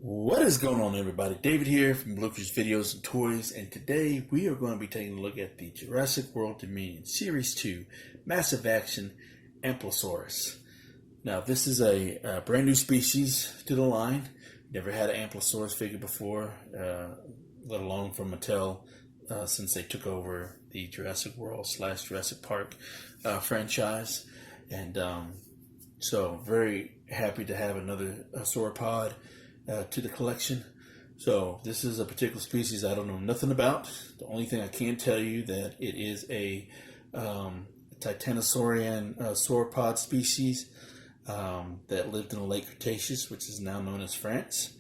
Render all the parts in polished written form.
What is going on, everybody? David here from Bluckers Videos and Toys, and today we are going to be taking a look at the Jurassic World Dominion Series 2 Massive Action Ampelosaurus. Now, this is a brand new species to the line. Never had an Ampelosaurus figure before, let alone from Mattel, since they took over the Jurassic World / Jurassic Park franchise. And so very happy to have another sauropod to the collection. So this is a particular species I don't know nothing about. The only thing I can tell you that it is a Titanosaurian sauropod species that lived in the late Cretaceous, which is now known as France.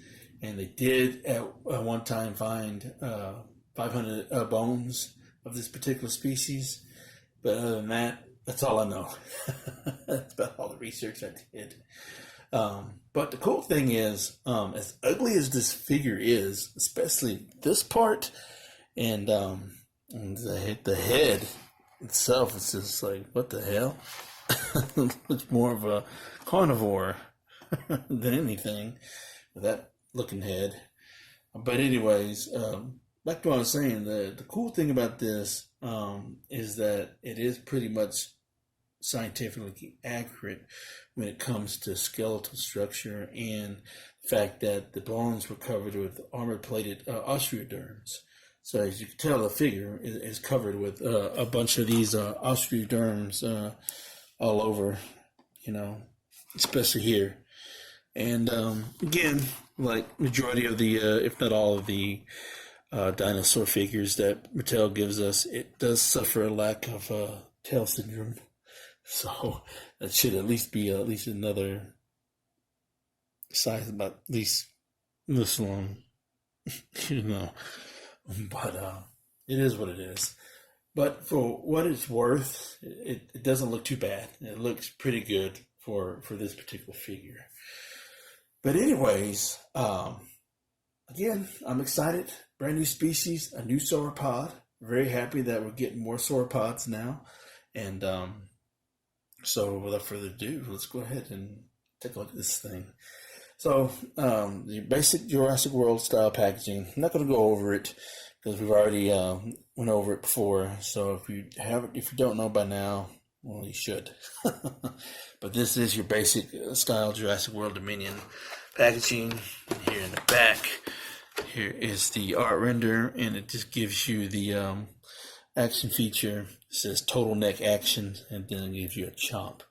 And they did at one time find 500 bones of this particular species. But other than that, that's all I know. That's about all the research I did. But the cool thing is, as ugly as this figure is, especially this part, and the head itself is just like, what the hell? It's more of a carnivore than anything with that looking head. But anyways, back to what I was saying, the cool thing about this is that it is pretty much scientifically accurate when it comes to skeletal structure and the fact that the bones were covered with armor-plated osteoderms. So as you can tell, the figure is covered with a bunch of these osteoderms all over, especially here. And again, like majority of the, if not all of the dinosaur figures that Mattel gives us, it does suffer a lack of tail syndrome. So that should at least be another size, about at least this long, But it is what it is. But for what it's worth, it doesn't look too bad. It looks pretty good for this particular figure. But anyways, again, I'm excited. Brand new species, a new sauropod. Very happy that we're getting more sauropods now. And so without further ado, let's go ahead and take a look at this thing. So the basic Jurassic World style packaging. I'm not going to go over it because we've already went over it before. So if you don't know by now, well, you should. But this is your basic style Jurassic World Dominion packaging. And here in the back, here is the art render, and it just gives you the action feature. It says total neck action, and then it gives you a chomp.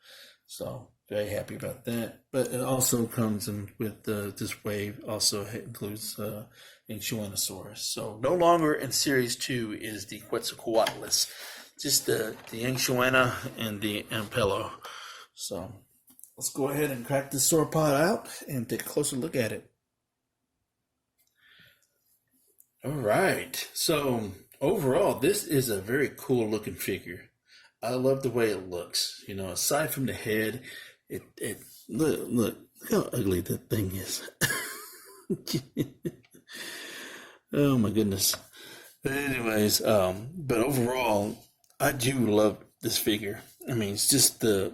So very happy about that. But it also comes in with this wave. Also includes Ankylosaurus. So no longer in Series 2 is the Quetzalcoatlus, just the Ankylosaurus and the Ampelo. So let's go ahead and crack this sauropod out and take a closer look at it. All right. So overall, this is a very cool looking figure. I love the way it looks. Aside from the head, it look how ugly that thing is. Oh my goodness. But anyways, but overall, I do love this figure. I mean, it's just the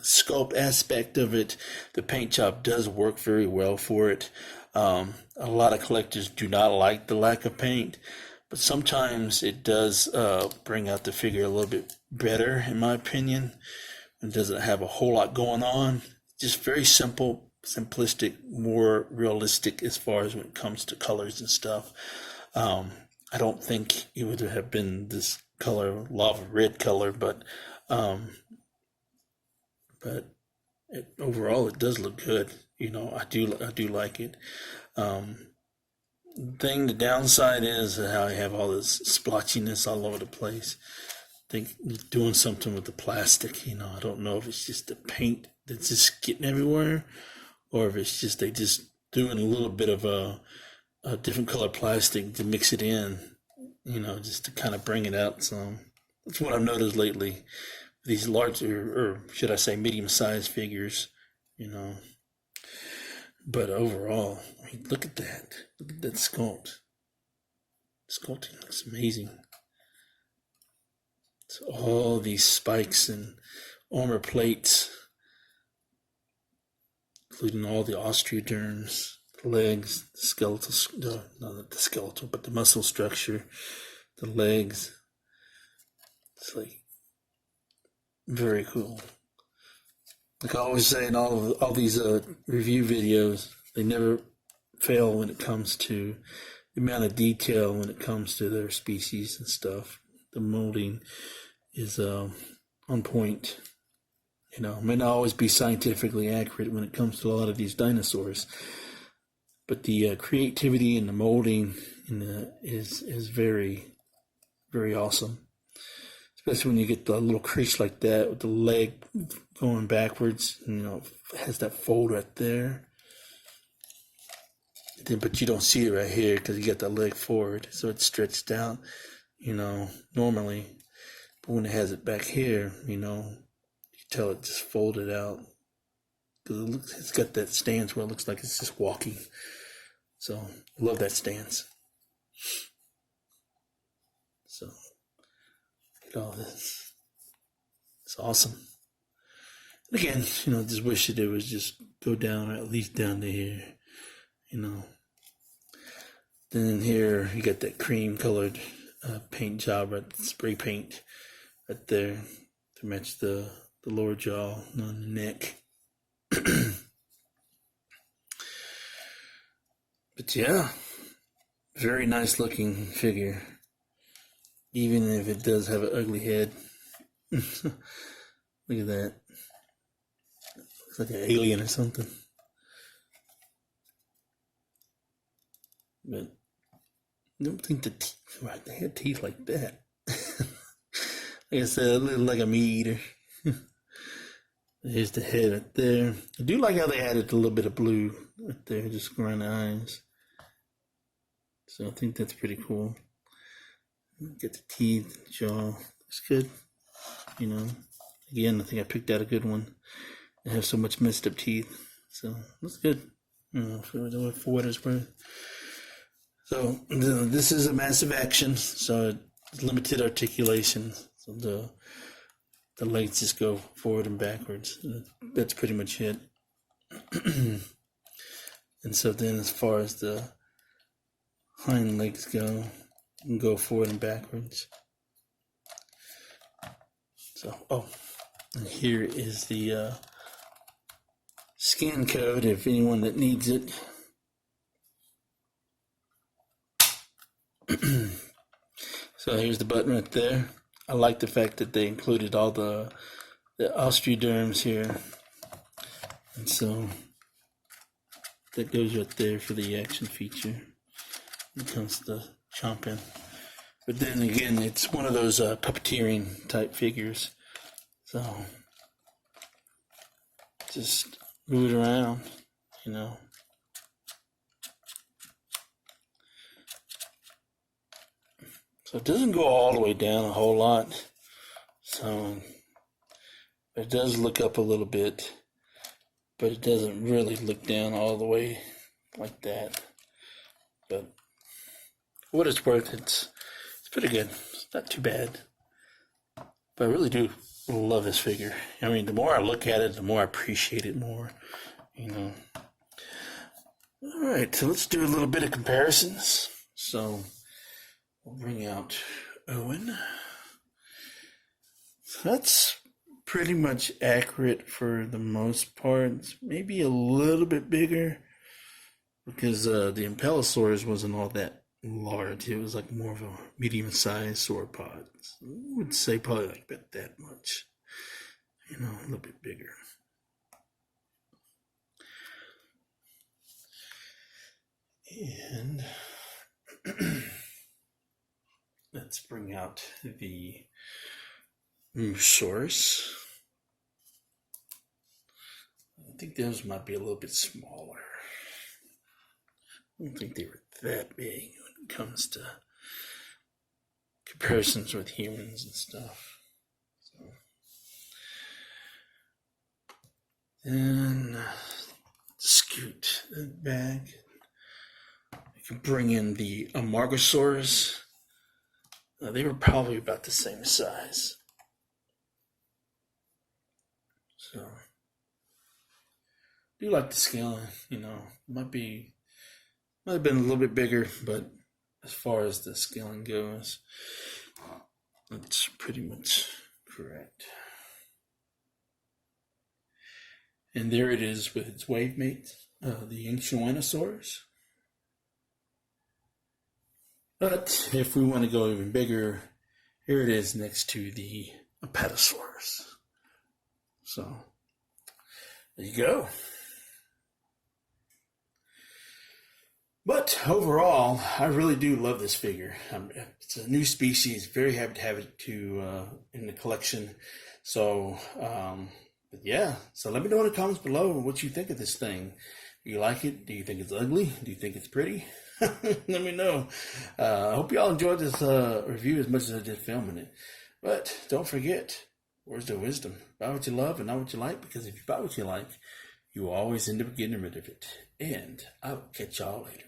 sculpt aspect of it. The paint job does work very well for it. A lot of collectors do not like the lack of paint, but sometimes it does bring out the figure a little bit better, in my opinion. It doesn't have a whole lot going on. Just very simple, simplistic, more realistic as far as when it comes to colors and stuff. I don't think it would have been this color, lava red color, but overall it does look good. I do like it. The downside is how I have all this splotchiness all over the place. I think doing something with the plastic, I don't know if it's just the paint that's just getting everywhere, or if it's just they just doing a little bit of a different color plastic to mix it in, just to kind of bring it out some. That's what I've noticed lately. These larger, or should I say medium-sized figures, But overall, I mean, look at that. Look at that sculpt. Sculpting looks amazing. It's all these spikes and armor plates, including all the osteoderms, The legs, the skeletal, no, not the skeletal, but the muscle structure, the legs. It's like very cool. Like I always say in all these review videos, they never fail when it comes to the amount of detail when it comes to their species and stuff. The molding is on point. You know, it may not always be scientifically accurate when it comes to a lot of these dinosaurs, but the creativity and the molding is very, very awesome. Especially when you get the little crease like that with the leg going backwards, you know, it has that fold right there. But you don't see it right here because you got that leg forward, so it's stretched out, you know, normally. But when it has it back here, you know, you tell it just folded out because it's got that stance where it looks like it's just walking. So I love that stance. So look at all this. It's awesome. And again, you know, just wish that it was just go down or at least down to here. You know, then here you got that cream colored paint job, right? Spray paint right there to match the lower jaw on the neck. But yeah, very nice looking figure, even if it does have an ugly head. Look at that. Looks like an alien or something. But I don't think the teeth, right? They had teeth like that. Like I said, it looked like a meat eater. Here's the head right there. I do like how they added a little bit of blue right there, just around the eyes. So I think that's pretty cool. Get the teeth, the jaw. Looks good. You know, again, I think I picked out a good one. They have so much messed up teeth. So looks good. You know, for what it's worth. So this is a massive action, so it's limited articulation. So the legs just go forward and backwards. That's pretty much it. And so then as far as the hind legs go, you can go forward and backwards. So, and here is the scan code if anyone that needs it. So here's the button right there. I like the fact that they included all the osteoderms here, and so that goes right there for the action feature when it comes to chomping. But then again, it's one of those puppeteering type figures, so just move it around, you know. So it doesn't go all the way down a whole lot. So it does look up a little bit, but it doesn't really look down all the way like that. But for what it's worth, it's pretty good. It's not too bad. But I really do love this figure. I mean, the more I look at it, the more I appreciate it more, you know. All right, so let's do a little bit of comparisons. So we'll bring out Owen. So that's pretty much accurate for the most part. It's maybe a little bit bigger because the Ampelosaurus wasn't all that large. It was like more of a medium-sized sauropod. So I would say probably like about that much. You know, a little bit bigger. And let's bring out the Uberhulk. I think those might be a little bit smaller. I don't think they were that big when it comes to comparisons with humans and stuff. So, and scoot that back. I can bring in the Amargosaurus. They were probably about the same size. So, I do like the scaling, you know. Might be Might have been a little bit bigger, but as far as the scaling goes, that's pretty much correct. And there it is with its wave mate, the Ankylosaurus. But if we want to go even bigger, here it is next to the Apatosaurus. So, there you go. But overall, I really do love this figure. It's a new species. Very happy to have it in the collection. So, but yeah. So let me know in the comments below what you think of this thing. Do you like it? Do you think it's ugly? Do you think it's pretty? Let me know. I hope y'all enjoyed this review as much as I did filming it. But don't forget, words of wisdom. Buy what you love and not what you like, because if you buy what you like, you will always end up getting rid of it. And I will catch y'all later.